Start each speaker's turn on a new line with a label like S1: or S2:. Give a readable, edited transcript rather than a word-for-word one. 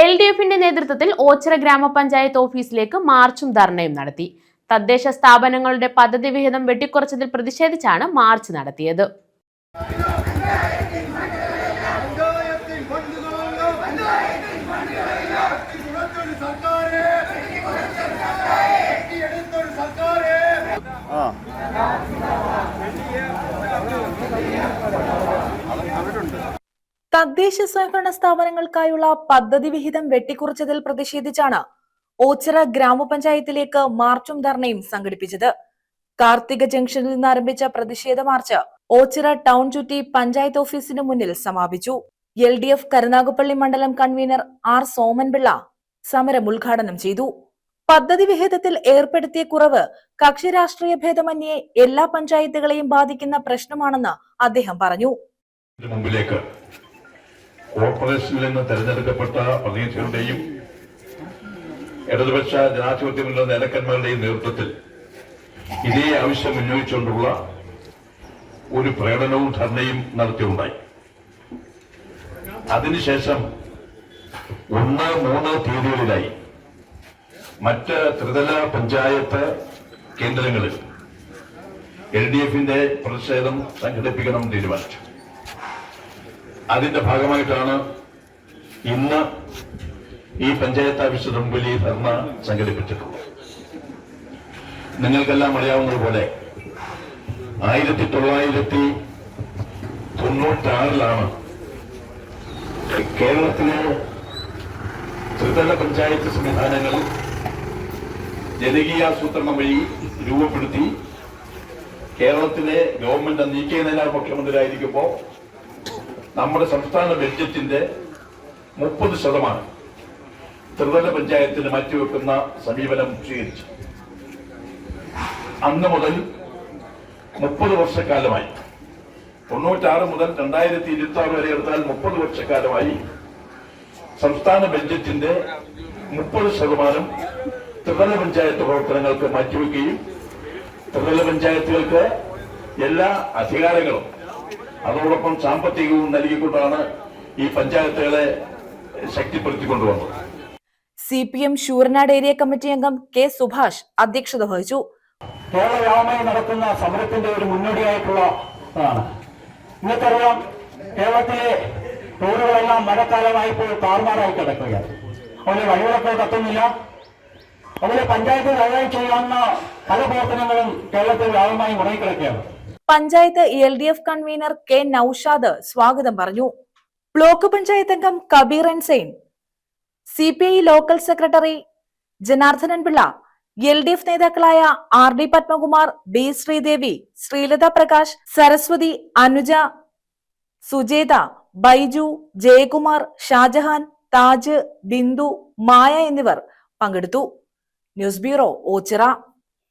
S1: LDFിന്റെ നേതൃത്വത്തിൽ ഓച്ചിറ ഗ്രാമപഞ്ചായത്ത് ഓഫീസിലേക്ക് മാർച്ചും ധർണയും നടത്തി. തദ്ദേശ സ്ഥാപനങ്ങളുടെ പദ്ധതി വിഹിതം വെട്ടിക്കുറച്ചതിൽ പ്രതിഷേധിച്ചാണ് മാർച്ച് നടത്തിയത്.
S2: തദ്ദേശ സ്വയംഭരണ സ്ഥാപനങ്ങൾക്കായുള്ള പദ്ധതി വിഹിതം വെട്ടിക്കുറച്ചതിൽ പ്രതിഷേധിച്ചാണ് ഓച്ചിറ ഗ്രാമപഞ്ചായത്തിലേക്ക് മാർച്ചും ധർണയും സംഘടിപ്പിച്ചത്. കാർത്തിക ജംഗ്ഷനിൽ നിന്ന് ആരംഭിച്ച പ്രതിഷേധ മാർച്ച് ഓച്ചിറ ടൗൺ ചുറ്റി പഞ്ചായത്ത് ഓഫീസിന് മുന്നിൽ സമാപിച്ചു. LDF കരുനാഗപ്പള്ളി മണ്ഡലം കൺവീനർ R. സോമൻപിള്ള സമരം ഉദ്ഘാടനം ചെയ്തു. പദ്ധതി വിഹിതത്തിൽ ഏർപ്പെടുത്തിയ കുറവ് കക്ഷി രാഷ്ട്രീയ ഭേദമന്യേ എല്ലാ പഞ്ചായത്തുകളെയും ബാധിക്കുന്ന പ്രശ്നമാണെന്ന് അദ്ദേഹം പറഞ്ഞു.
S3: കോർപ്പറേഷനിൽ നിന്ന് തെരഞ്ഞെടുക്കപ്പെട്ട പ്രതിനിധികളുടെയും ഇടതുപക്ഷ ജനാധിപത്യ മുന്നണി നേതാക്കന്മാരുടെയും നേതൃത്വത്തിൽ ഇതേ ആവശ്യം ഉന്നയിച്ചുകൊണ്ടുള്ള ഒരു പ്രകടനവും ധർണയും നടത്തിയുണ്ടായി. അതിനുശേഷം 1, 3 തീയതികളിലായി മറ്റ് ത്രിതല പഞ്ചായത്ത് കേന്ദ്രങ്ങളിൽ LDFിന്റെ പ്രതിഷേധം സംഘടിപ്പിക്കണം തീരുമാനിച്ചു. അതിന്റെ ഭാഗമായിട്ടാണ് ഇന്ന് ഈ പഞ്ചായത്ത് ഓഫീസിന് മുമ്പിൽ ഈ ധർണ സംഘടിപ്പിച്ചിട്ടുള്ളത്. നിങ്ങൾക്കെല്ലാം അറിയാവുന്നതുപോലെ 1996 കേരളത്തിലെ ത്രിതല പഞ്ചായത്ത് സംവിധാനങ്ങൾ ജനകീയാസൂത്രണം വഴി രൂപപ്പെടുത്തി കേരളത്തിലെ ഗവൺമെന്റ് നീക്കിയ നേതാവ് മുഖ്യമന്ത്രിയായിരിക്കുമ്പോൾ നമ്മുടെ സംസ്ഥാന ബഡ്ജറ്റിന്റെ 30% ത്രിതല പഞ്ചായത്തിന് മാറ്റിവെക്കുന്ന സമീപനം സ്വീകരിച്ചു. അന്ന് മുതൽ 30 വർഷക്കാലമായി 96 മുതൽ 2026 വരെ എടുത്താൽ 30 വർഷക്കാലമായി സംസ്ഥാന ബഡ്ജറ്റിന്റെ 30% ത്രിതല പഞ്ചായത്ത് പ്രവർത്തനങ്ങൾക്ക് മാറ്റിവെക്കുകയും ത്രിതല പഞ്ചായത്തുകൾക്ക് എല്ലാ അധികാരങ്ങളും അതോടൊപ്പം സാമ്പത്തികവും നൽകിക്കൊണ്ടാണ് ഈ പഞ്ചായത്തുകളെ ശക്തിപ്പെടുത്തിക്കൊണ്ടുവന്നത്.
S2: CPM ശൂരനാട് ഏരിയ കമ്മിറ്റി അംഗം K. സുഭാഷ് അധ്യക്ഷത വഹിച്ചു.
S4: കേരളവ്യാപകമായി നടക്കുന്ന സമരത്തിന്റെ ഒരു മുന്നോടിയായിട്ടുള്ളതാണ്. നിങ്ങൾക്കറിയാം, കേരളത്തിലെ റോഡുകളെല്ലാം മഴക്കാലമായപ്പോൾ താറുമാറായി കിടക്കുകയാണ്. അതുപോലെ വഴികളൊക്കെ കത്തുന്നില്ല. അതുപോലെ പഞ്ചായത്ത് ദയവായി ചെയ്യാവുന്ന പല പ്രവർത്തനങ്ങളും കേരളത്തിൽ വ്യാപകമായി മുടങ്ങിക്കിടക്കുകയാണ്.
S2: Panchayat LDF convener K. Naushad സ്വാഗതം പറഞ്ഞു. ബ്ലോക്ക് പഞ്ചായത്ത് അംഗം കബീർ എൻസൈൻ, CPI local secretary Janardhanan Pillai, LDF നേതാക്കളായ RD പത്മകുമാർ, B. ശ്രീദേവി, ശ്രീലത പ്രകാശ്, സരസ്വതി, അനുജ, സുജേത, ബൈജു, ജയകുമാർ, ഷാജഹാൻ, താജ്, ബിന്ദു, മായ എന്നിവർ പങ്കെടുത്തു. News bureau, Ochira.